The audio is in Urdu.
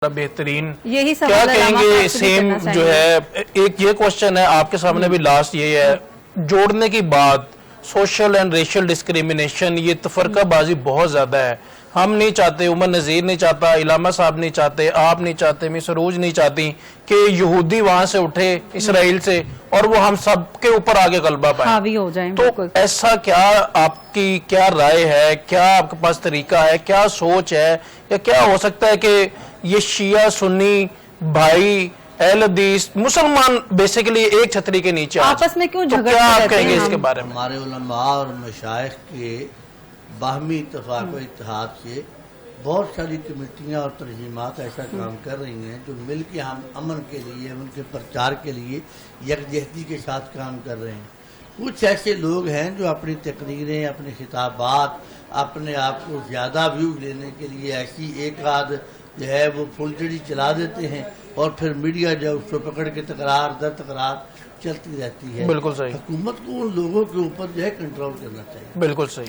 بہترین یہی کیا کہیں گے سیم جو ہے ایک یہ کوشچن ہے آپ کے سامنے بھی لاسٹ یہ ہے جوڑنے کی بات سوشل اینڈ ریشل ڈسکریمنیشن یہ تفرقہ بازی بہت زیادہ ہے ہم نہیں چاہتے عمر نذیر نہیں چاہتا علامہ صاحب نہیں چاہتے آپ نہیں چاہتے مس عروج نہیں چاہتی کہ یہودی وہاں سے اٹھے اسرائیل سے اور وہ ہم سب کے اوپر آگے غلبہ پائیں حاوی ہو جائیں تو ایسا کیا آپ کی کیا رائے ہے کیا آپ کے پاس طریقہ ہے کیا سوچ ہے یا کیا ہو سکتا ہے کہ یہ شیعہ سنی بھائی اہل حدیث مسلمان بیسیکلی ایک چھتری کے نیچے آپس میں کیوں جھگڑتے کیا آپ رہتے کہیں گے ہیں اس کے بارے میں ہمارے علماء اور مشائخ کے باہمی اتفاق و اتحاد سے بہت ساری کمیٹیاں اور تنظیمات ایسا کام کر رہی ہیں جو مل کے ہم امن کے لیے ان کے پرچار کے لیے یکجہتی کے ساتھ کام کر رہے ہیں کچھ ایسے لوگ ہیں جو اپنی تقریریں اپنے خطابات اپنے آپ کو زیادہ ویوز لینے کے لیے ایسی ایک آدھ جو ہے وہ فلٹڑی چلا دیتے ہیں اور پھر میڈیا جو اس کو پکڑ کے تکرار در تکرار چلتی رہتی ہے بالکل صحیح حکومت کو ان لوگوں کے اوپر جو ہے کنٹرول کرنا چاہیے بالکل صحیح